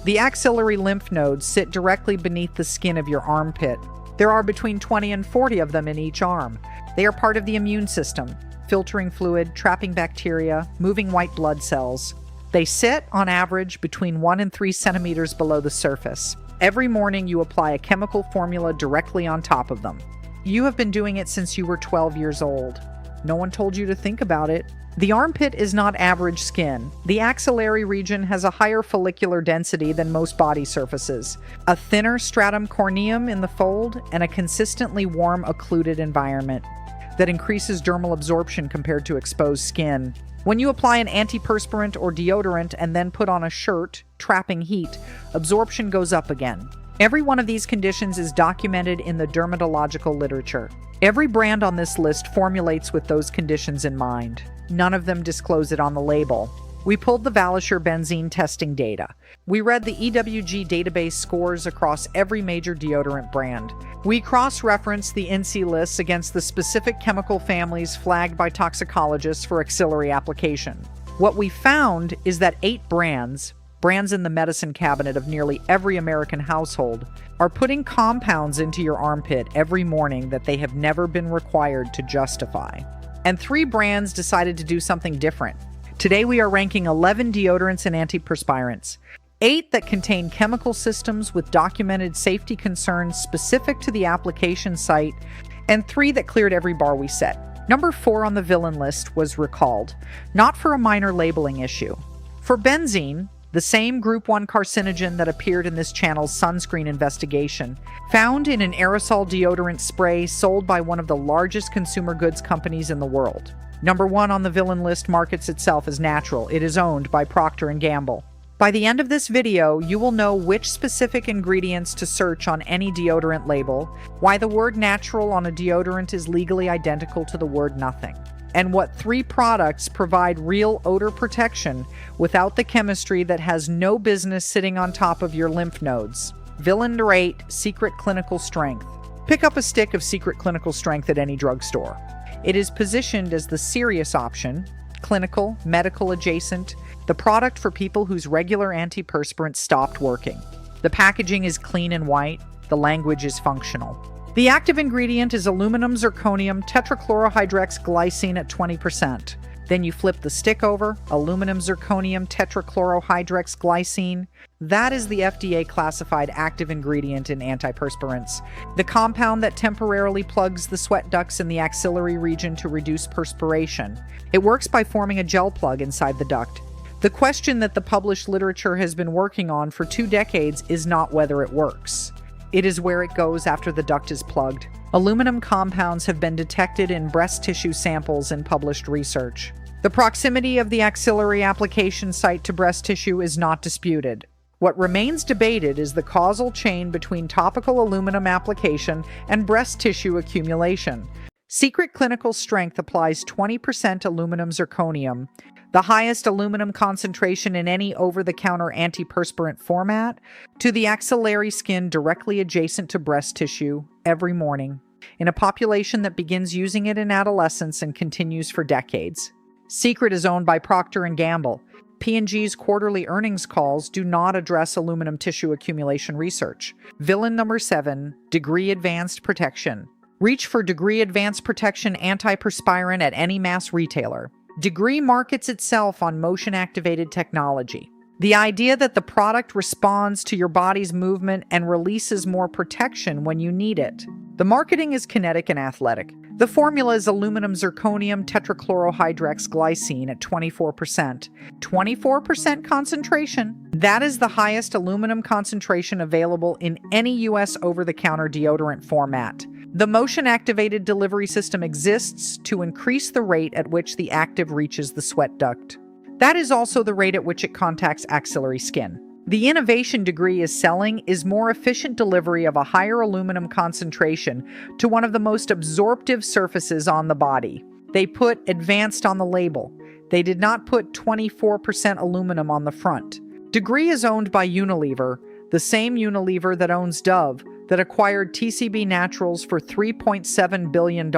The axillary lymph nodes sit directly beneath the skin of your armpit. There are between 20 and 40 of them in each arm. They are part of the immune system, filtering fluid, trapping bacteria, moving white blood cells. They sit, on average, between 1 and 3 centimeters below the surface. Every morning you apply a chemical formula directly on top of them. You have been doing it since you were 12 years old. No one told you to think about it. The armpit is not average skin. The axillary region has a higher follicular density than most body surfaces, a thinner stratum corneum in the fold, and a consistently warm, occluded environment that increases dermal absorption compared to exposed skin. When you apply an antiperspirant or deodorant and then put on a shirt, trapping heat, absorption goes up again. Every one of these conditions is documented in the dermatological literature. Every brand on this list formulates with those conditions in mind. None of them disclose it on the label. We pulled the Valisure benzene testing data. We read the EWG database scores across every major deodorant brand. We cross-referenced the INSEE lists against the specific chemical families flagged by toxicologists for axillary application. What we found is that 8 brands in the medicine cabinet of nearly every American household, are putting compounds into your armpit every morning that they have never been required to justify. And 3 brands decided to do something different. Today we are ranking 11 deodorants and antiperspirants, 8 that contain chemical systems with documented safety concerns specific to the application site, and 3 that cleared every bar we set. Number 4 on the villain list was recalled, not for a minor labeling issue. For benzene, the same Group 1 carcinogen that appeared in this channel's sunscreen investigation, found in an aerosol deodorant spray sold by one of the largest consumer goods companies in the world. Number 1 on the villain list markets itself as natural. It is owned by Procter & Gamble. By the end of this video, you will know which specific ingredients to search on any deodorant label, why the word natural on a deodorant is legally identical to the word nothing, and what 3 products provide real odor protection without the chemistry that has no business sitting on top of your lymph nodes. Villain number 8, Secret Clinical Strength. Pick up a stick of Secret Clinical Strength at any drugstore. It is positioned as the serious option, clinical, medical adjacent, the product for people whose regular antiperspirant stopped working. The packaging is clean and white. The language is functional. The active ingredient is aluminum zirconium tetrachlorohydrex glycine at 20%. Then you flip the stick over, aluminum zirconium tetrachlorohydrex glycine. That is the FDA classified active ingredient in antiperspirants, the compound that temporarily plugs the sweat ducts in the axillary region to reduce perspiration. It works by forming a gel plug inside the duct. The question that the published literature has been working on for 2 decades is not whether it works. It is where it goes after the duct is plugged. Aluminum compounds have been detected in breast tissue samples in published research. The proximity of the axillary application site to breast tissue is not disputed. What remains debated is the causal chain between topical aluminum application and breast tissue accumulation. Secret Clinical Strength applies 20% aluminum zirconium, the highest aluminum concentration in any over-the-counter antiperspirant format, to the axillary skin directly adjacent to breast tissue every morning, in a population that begins using it in adolescence and continues for decades. Secret is owned by Procter & Gamble. P&G's quarterly earnings calls do not address aluminum tissue accumulation research. Villain number 7, Degree Advanced Protection. Reach for Degree Advanced Protection antiperspirant at any mass retailer. Degree markets itself on motion-activated technology. The idea that the product responds to your body's movement and releases more protection when you need it. The marketing is kinetic and athletic. The formula is aluminum zirconium tetrachlorohydrex glycine at 24%. 24% concentration. That is the highest aluminum concentration available in any U.S. over-the-counter deodorant format. The motion-activated delivery system exists to increase the rate at which the active reaches the sweat duct. That is also the rate at which it contacts axillary skin. The innovation Degree is selling is more efficient delivery of a higher aluminum concentration to one of the most absorptive surfaces on the body. They put advanced on the label. They did not put 24% aluminum on the front. Degree is owned by Unilever, the same Unilever that owns Dove, that acquired TCB Naturals for $3.7 billion,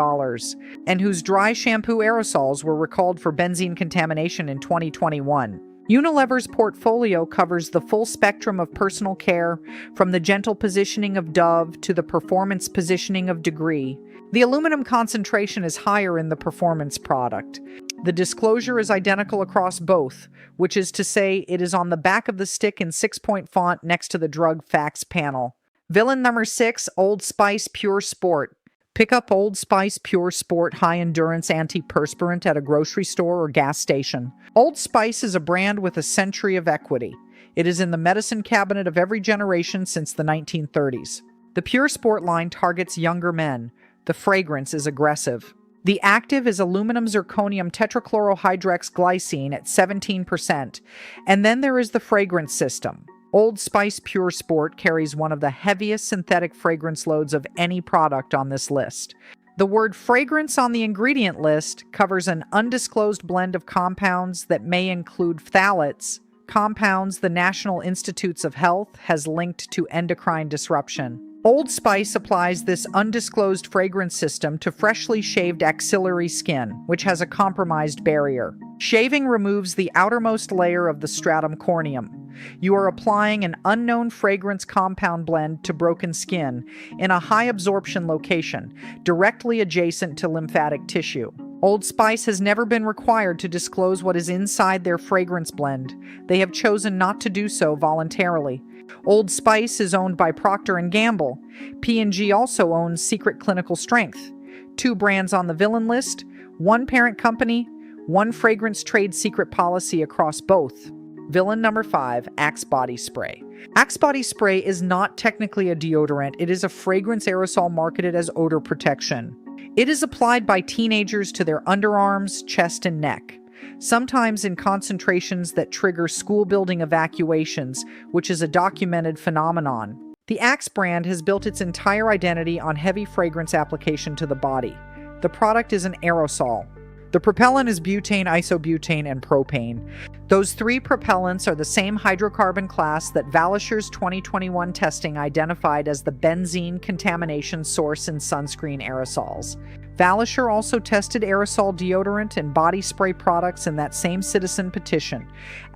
and whose dry shampoo aerosols were recalled for benzene contamination in 2021. Unilever's portfolio covers the full spectrum of personal care, from the gentle positioning of Dove to the performance positioning of Degree. The aluminum concentration is higher in the performance product. The disclosure is identical across both, which is to say it is on the back of the stick in 6-point font next to the drug facts panel. Villain number 6, Old Spice Pure Sport. Pick up Old Spice Pure Sport High Endurance Antiperspirant at a grocery store or gas station. Old Spice is a brand with a century of equity. It is in the medicine cabinet of every generation since the 1930s. The Pure Sport line targets younger men. The fragrance is aggressive. The active is aluminum zirconium tetrachlorohydrex glycine at 17%. And then there is the fragrance system. Old Spice Pure Sport carries one of the heaviest synthetic fragrance loads of any product on this list. The word fragrance on the ingredient list covers an undisclosed blend of compounds that may include phthalates, compounds the National Institutes of Health has linked to endocrine disruption. Old Spice applies this undisclosed fragrance system to freshly shaved axillary skin, which has a compromised barrier. Shaving removes the outermost layer of the stratum corneum. You are applying an unknown fragrance compound blend to broken skin in a high absorption location, directly adjacent to lymphatic tissue. Old Spice has never been required to disclose what is inside their fragrance blend. They have chosen not to do so voluntarily. Old Spice is owned by Procter & Gamble. P&G also owns Secret Clinical Strength. 2 brands on the villain list, 1 parent company, 1 fragrance trade secret policy across both. Villain number 5, Axe Body Spray. Axe Body Spray is not technically a deodorant. It is a fragrance aerosol marketed as odor protection. It is applied by teenagers to their underarms, chest, and neck, sometimes in concentrations that trigger school building evacuations, which is a documented phenomenon. The Axe brand has built its entire identity on heavy fragrance application to the body. The product is an aerosol. The propellant is butane, isobutane, and propane. Those 3 propellants are the same hydrocarbon class that Valisher's 2021 testing identified as the benzene contamination source in sunscreen aerosols. Valisher also tested aerosol deodorant and body spray products in that same citizen petition.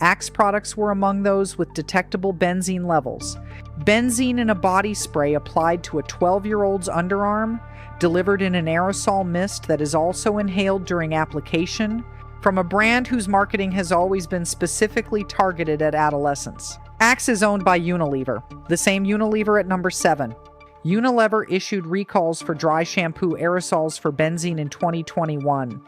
Axe products were among those with detectable benzene levels. Benzene in a body spray applied to a 12-year-old's underarm, delivered in an aerosol mist that is also inhaled during application, from a brand whose marketing has always been specifically targeted at adolescents. Axe is owned by Unilever, the same Unilever at number 7. Unilever issued recalls for dry shampoo aerosols for benzene in 2021.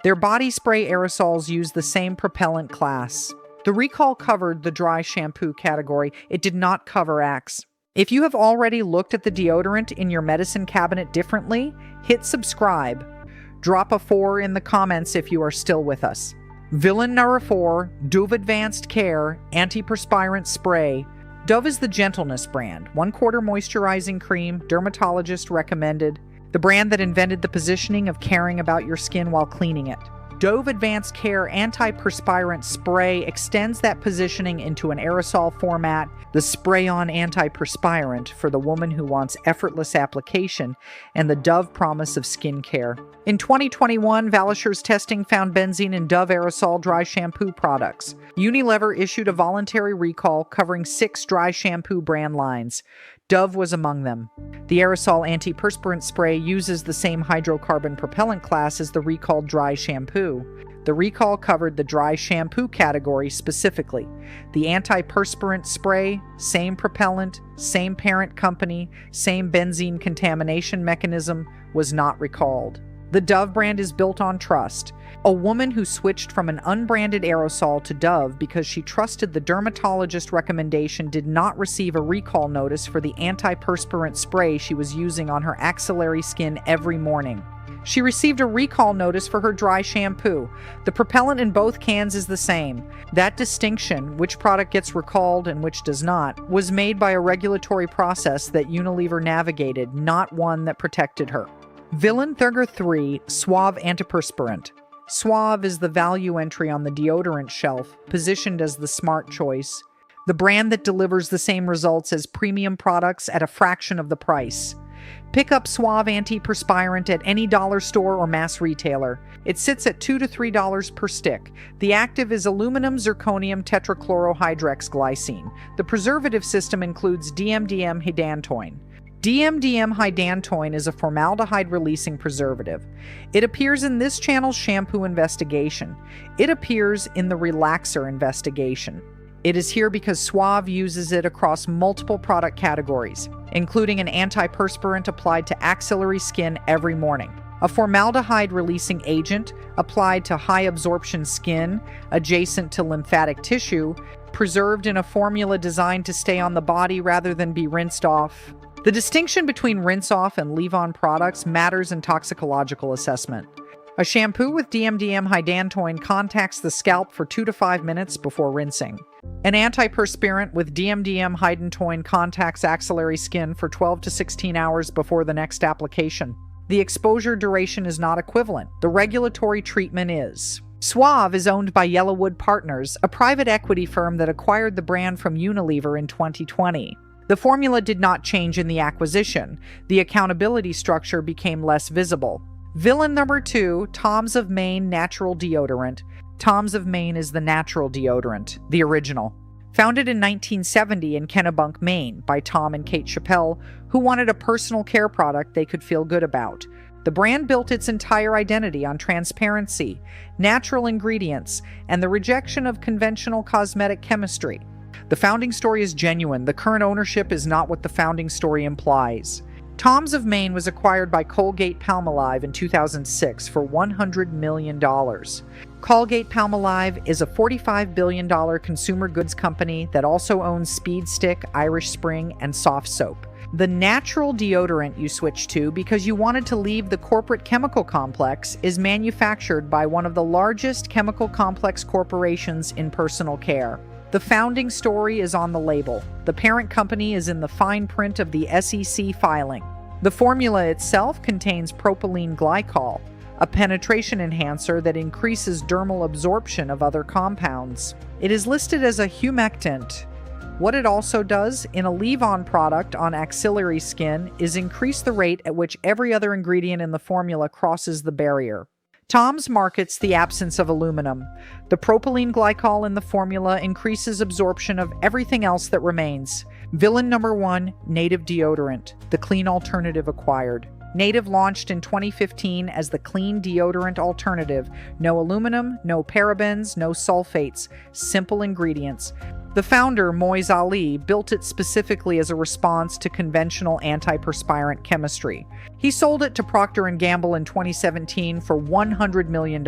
Their body spray aerosols use the same propellant class. The recall covered the dry shampoo category. It did not cover Axe. If you have already looked at the deodorant in your medicine cabinet differently, hit subscribe. Drop a 4 in the comments if you are still with us. Villain number 4, Dove Advanced Care Antiperspirant Spray. Dove is the Gentleness brand, 1/4 moisturizing cream, dermatologist recommended. The brand that invented the positioning of caring about your skin while cleaning it. Dove Advanced Care Antiperspirant Spray extends that positioning into an aerosol format, the spray-on antiperspirant for the woman who wants effortless application and the Dove promise of skincare. In 2021, Valisher's testing found benzene in Dove aerosol dry shampoo products. Unilever issued a voluntary recall covering 6 dry shampoo brand lines. Dove was among them. The aerosol antiperspirant spray uses the same hydrocarbon propellant class as the recalled dry shampoo. The recall covered the dry shampoo category specifically. The antiperspirant spray, same propellant, same parent company, same benzene contamination mechanism, was not recalled. The Dove brand is built on trust. A woman who switched from an unbranded aerosol to Dove because she trusted the dermatologist recommendation did not receive a recall notice for the antiperspirant spray she was using on her axillary skin every morning. She received a recall notice for her dry shampoo. The propellant in both cans is the same. That distinction, which product gets recalled and which does not, was made by a regulatory process that Unilever navigated, not one that protected her. Villain Number 3, Suave Antiperspirant. Suave is the value entry on the deodorant shelf, positioned as the smart choice. The brand that delivers the same results as premium products at a fraction of the price. Pick up Suave antiperspirant at any dollar store or mass retailer. It sits at $2 to $3 per stick. The active is aluminum zirconium tetrachlorohydroxyglycine. The preservative system includes DMDM hydantoin. DMDM hydantoin is a formaldehyde-releasing preservative. It appears in this channel's shampoo investigation. It appears in the relaxer investigation. It is here because Suave uses it across multiple product categories, including an antiperspirant applied to axillary skin every morning, a formaldehyde-releasing agent applied to high-absorption skin adjacent to lymphatic tissue, preserved in a formula designed to stay on the body rather than be rinsed off. The distinction between rinse-off and leave-on products matters in toxicological assessment. A shampoo with DMDM hydantoin contacts the scalp for 2 to 5 minutes before rinsing. An antiperspirant with DMDM hydantoin contacts axillary skin for 12 to 16 hours before the next application. The exposure duration is not equivalent. The regulatory treatment is. Suave is owned by Yellowwood Partners, a private equity firm that acquired the brand from Unilever in 2020. The formula did not change in the acquisition. The accountability structure became less visible. Villain number 2, Tom's of Maine Natural Deodorant. Tom's of Maine is the natural deodorant, the original. Founded in 1970 in Kennebunk, Maine, by Tom and Kate Chappell, who wanted a personal care product they could feel good about. The brand built its entire identity on transparency, natural ingredients, and the rejection of conventional cosmetic chemistry. The founding story is genuine. The current ownership is not what the founding story implies. Tom's of Maine was acquired by Colgate-Palmolive in 2006 for $100 million. Colgate-Palmolive is a $45 billion consumer goods company that also owns Speed Stick, Irish Spring, and Soft Soap. The natural deodorant you switched to because you wanted to leave the corporate chemical complex is manufactured by one of the largest chemical complex corporations in personal care. The founding story is on the label. The parent company is in the fine print of the SEC filing. The formula itself contains propylene glycol, a penetration enhancer that increases dermal absorption of other compounds. It is listed as a humectant. What it also does in a leave-on product on axillary skin is increase the rate at which every other ingredient in the formula crosses the barrier. Tom's markets the absence of aluminum. The propylene glycol in the formula increases absorption of everything else that remains. Villain number 1, Native Deodorant, the clean alternative acquired. Native launched in 2015 as the clean deodorant alternative. No aluminum, no parabens, no sulfates, simple ingredients. The founder, Moiz Ali, built it specifically as a response to conventional antiperspirant chemistry. He sold it to Procter & Gamble in 2017 for $100 million,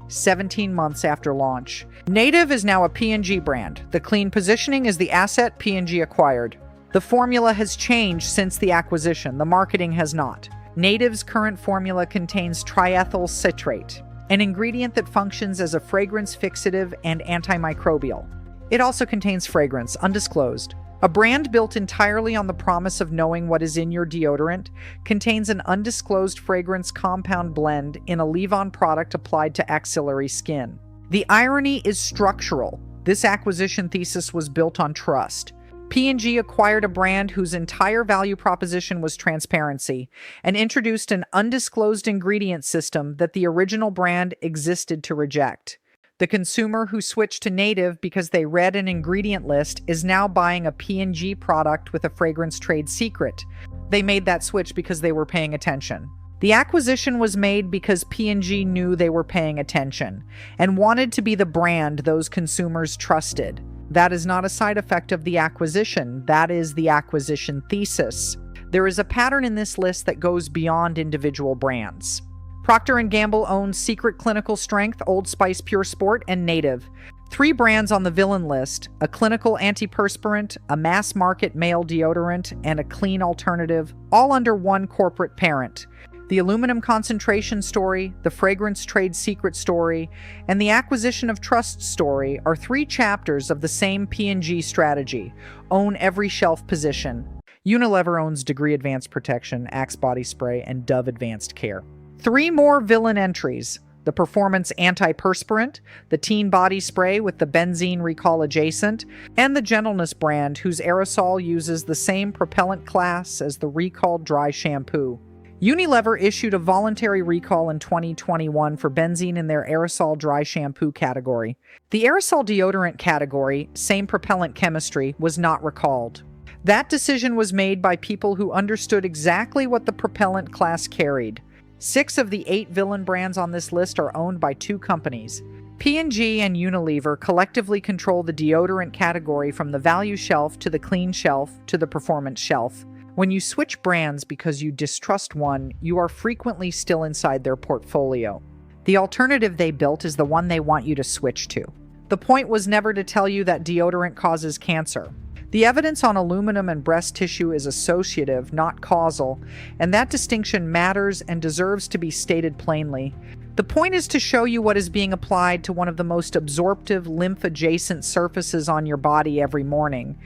17 months after launch. Native is now a P&G brand. The clean positioning is the asset P&G acquired. The formula has changed since the acquisition. The marketing has not. Native's current formula contains triethyl citrate, an ingredient that functions as a fragrance fixative and antimicrobial. It also contains fragrance, undisclosed. A brand built entirely on the promise of knowing what is in your deodorant contains an undisclosed fragrance compound blend in a leave-on product applied to axillary skin. The irony is structural. This acquisition thesis was built on trust. P&G acquired a brand whose entire value proposition was transparency and introduced an undisclosed ingredient system that the original brand existed to reject. The consumer who switched to Native because they read an ingredient list is now buying a P&G product with a fragrance trade secret. They made that switch because they were paying attention. The acquisition was made because P&G knew they were paying attention and wanted to be the brand those consumers trusted. That is not a side effect of the acquisition. That is the acquisition thesis. There is a pattern in this list that goes beyond individual brands. Procter & Gamble owns Secret Clinical Strength, Old Spice Pure Sport, and Native. 3 brands on the villain list, a clinical antiperspirant, a mass-market male deodorant, and a clean alternative, all under one corporate parent. The aluminum concentration story, the fragrance trade secret story, and the acquisition of trust story are 3 chapters of the same P&G strategy. Own every shelf position. Unilever owns Degree Advanced Protection, Axe Body Spray, and Dove Advanced Care. 3 more villain entries. the Performance Antiperspirant, the Teen Body Spray with the benzene recall adjacent, and the Gentleness brand, whose aerosol uses the same propellant class as the recalled dry shampoo. Unilever issued a voluntary recall in 2021 for benzene in their aerosol dry shampoo category. The aerosol deodorant category, same propellant chemistry, was not recalled. That decision was made by people who understood exactly what the propellant class carried. 6 of the 8 villain brands on this list are owned by 2 companies. P&G and Unilever collectively control the deodorant category from the value shelf to the clean shelf to the performance shelf. When you switch brands because you distrust one, you are frequently still inside their portfolio. The alternative they built is the one they want you to switch to. The point was never to tell you that deodorant causes cancer. The evidence on aluminum and breast tissue is associative, not causal, and that distinction matters and deserves to be stated plainly. The point is to show you what is being applied to one of the most absorptive lymph-adjacent surfaces on your body every morning,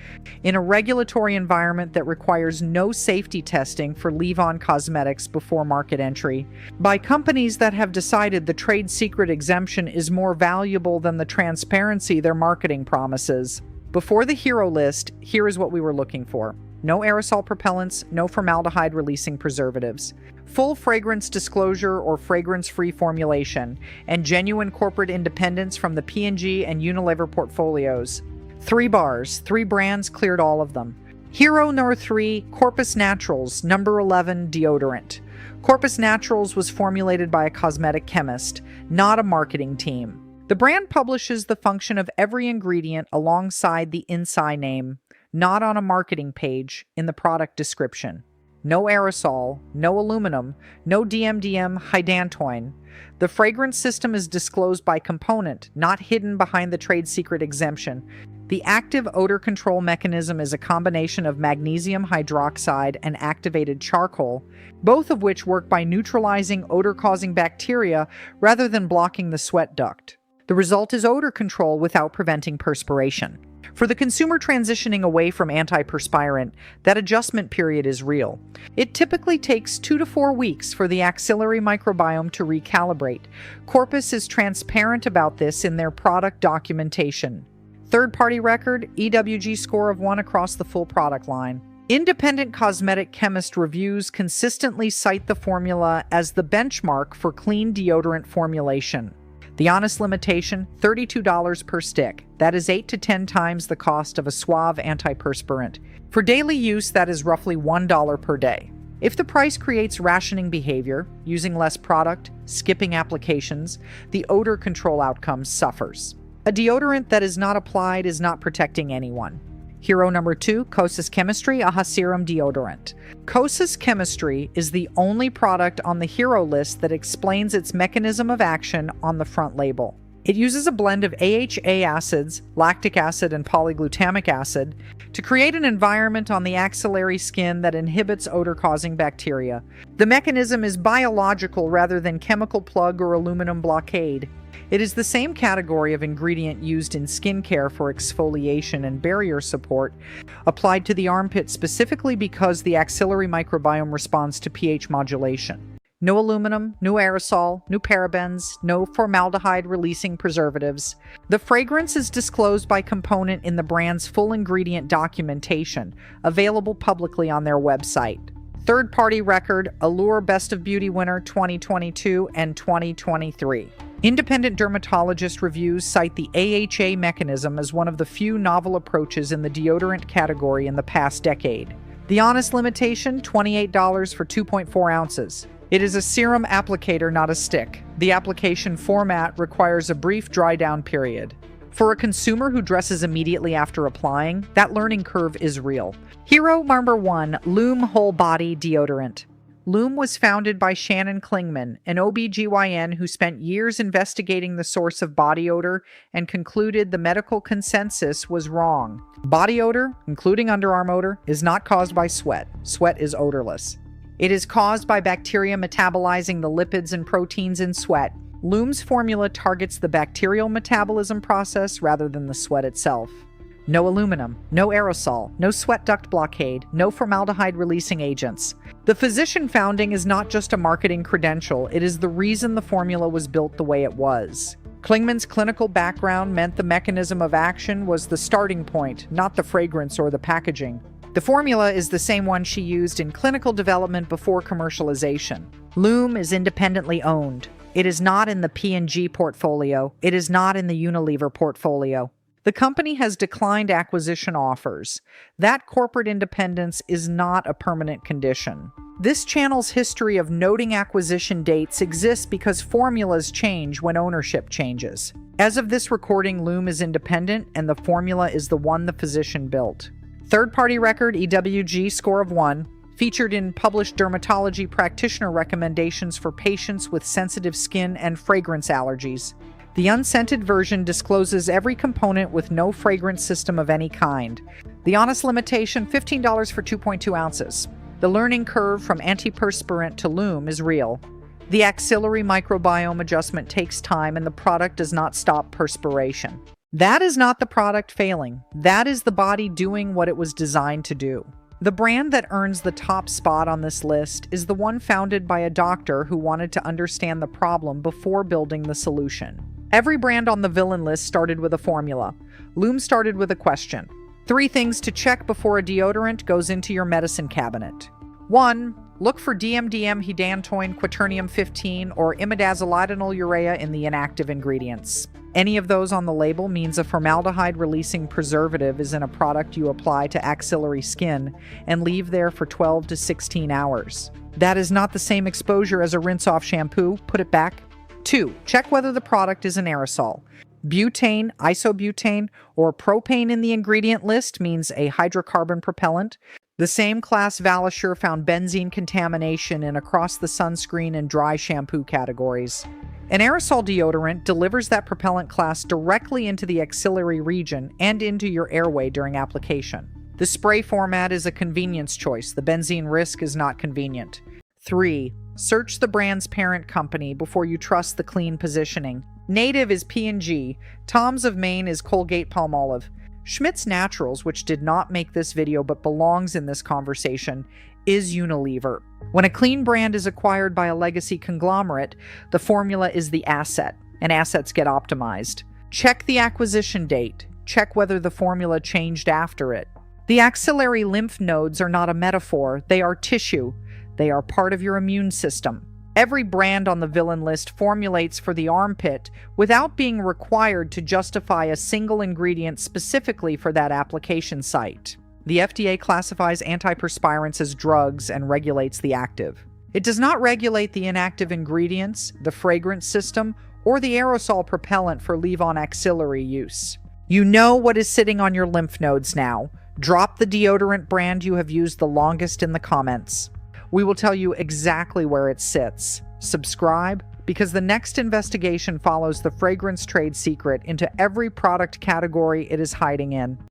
in a regulatory environment that requires no safety testing for leave-on cosmetics before market entry, by companies that have decided the trade secret exemption is more valuable than the transparency their marketing promises. Before the hero list, here is what we were looking for. No aerosol propellants, no formaldehyde-releasing preservatives. Full fragrance disclosure or fragrance-free formulation, and genuine corporate independence from the P&G and Unilever portfolios. 3 bars, 3 brands cleared all of them. Hero number 3, Corpus Naturals, number 11 deodorant. Corpus Naturals was formulated by a cosmetic chemist, not a marketing team. The brand publishes the function of every ingredient alongside the inside name, not on a marketing page in the product description. No aerosol, no aluminum, no DMDM hydantoin. The fragrance system is disclosed by component, not hidden behind the trade secret exemption. The active odor control mechanism is a combination of magnesium hydroxide and activated charcoal, both of which work by neutralizing odor-causing bacteria rather than blocking the sweat duct. The result is odor control without preventing perspiration. For the consumer transitioning away from antiperspirant, that adjustment period is real. It typically takes 2 to 4 weeks for the axillary microbiome to recalibrate. Corpus is transparent about this in their product documentation. Third-party record, EWG score of 1 across the full product line. Independent cosmetic chemist reviews consistently cite the formula as the benchmark for clean deodorant formulation. The honest limitation, $32 per stick. That is 8 to 10 times the cost of a Suave antiperspirant. For daily use, that is roughly $1 per day. If the price creates rationing behavior, using less product, skipping applications, the odor control outcome suffers. A deodorant that is not applied is not protecting anyone. Hero number 2, Kosas Chemistry AHA Serum Deodorant. Kosas Chemistry is the only product on the hero list that explains its mechanism of action on the front label. It uses a blend of AHA acids, lactic acid and polyglutamic acid, to create an environment on the axillary skin that inhibits odor-causing bacteria. The mechanism is biological rather than chemical plug or aluminum blockade. It is the same category of ingredient used in skincare for exfoliation and barrier support, applied to the armpit specifically because the axillary microbiome responds to pH modulation. No aluminum, no aerosol, no parabens, no formaldehyde-releasing preservatives. The fragrance is disclosed by component in the brand's full ingredient documentation, available publicly on their website. Third-party record, Allure Best of Beauty winner 2022 and 2023. Independent dermatologist reviews cite the AHA mechanism as one of the few novel approaches in the deodorant category in the past decade. The honest limitation, $28 for 2.4 ounces. It is a serum applicator, not a stick. The application format requires a brief dry down period. For a consumer who dresses immediately after applying, that learning curve is real. Hero number 1, Lymph Whole Body Deodorant. Lymph was founded by Shannon Klingman, an OBGYN who spent years investigating the source of body odor and concluded the medical consensus was wrong. Body odor, including underarm odor, is not caused by sweat. Sweat is odorless. It is caused by bacteria metabolizing the lipids and proteins in sweat. Lymph's formula targets the bacterial metabolism process rather than the sweat itself. no aluminum, no aerosol, no sweat duct blockade, no formaldehyde-releasing agents. The physician founding is not just a marketing credential, it is the reason the formula was built the way it was. Klingman's clinical background meant the mechanism of action was the starting point, not the fragrance or the packaging. The formula is the same one she used in clinical development before commercialization. Lymph is independently owned. It is not in the P&G portfolio. It is not in the Unilever portfolio. The company has declined acquisition offers. That corporate independence is not a permanent condition. This channel's history of noting acquisition dates exists because formulas change when ownership changes. As of this recording, Lymph is independent, and the formula is the one the physician built. Third-party record EWG score of 1, featured in published dermatology practitioner recommendations for patients with sensitive skin and fragrance allergies. The unscented version discloses every component with no fragrance system of any kind. The honest limitation, $15 for 2.2 ounces. The learning curve from antiperspirant to Lymph is real. The axillary microbiome adjustment takes time, and the product does not stop perspiration. That is not the product failing. That is the body doing what it was designed to do. The brand that earns the top spot on this list is the one founded by a doctor who wanted to understand the problem before building the solution. Every brand on the villain list started with a formula. Lymph started with a question. 3 things to check before a deodorant goes into your medicine cabinet. 1. Look for DMDM hydantoin quaternium 15 or imidazolidinyl urea in the inactive ingredients. Any of those on the label means a formaldehyde-releasing preservative is in a product you apply to axillary skin and leave there for 12 to 16 hours. That is not the same exposure as a rinse-off shampoo. Put it back. 2. Check whether the product is an aerosol. Butane, isobutane, or propane in the ingredient list means a hydrocarbon propellant. The same class Valisure found benzene contamination in across the sunscreen and dry shampoo categories. An aerosol deodorant delivers that propellant class directly into the axillary region and into your airway during application. The spray format is a convenience choice. The benzene risk is not convenient. 3. Search the brand's parent company before you trust the clean positioning. Native is P&G. Tom's of Maine is Colgate-Palmolive. Schmidt's Naturals, which did not make this video but belongs in this conversation, is Unilever. When a clean brand is acquired by a legacy conglomerate, the formula is the asset, and assets get optimized. Check the acquisition date. Check whether the formula changed after it. The axillary lymph nodes are not a metaphor. They are tissue. They are part of your immune system. Every brand on the villain list formulates for the armpit without being required to justify a single ingredient specifically for that application site. The FDA classifies antiperspirants as drugs and regulates the active. It does not regulate the inactive ingredients, the fragrance system, or the aerosol propellant for leave-on axillary use. You know what is sitting on your lymph nodes now. Drop the deodorant brand you have used the longest in the comments. We will tell you exactly where it sits. Subscribe, because the next investigation follows the fragrance trade secret into every product category it is hiding in.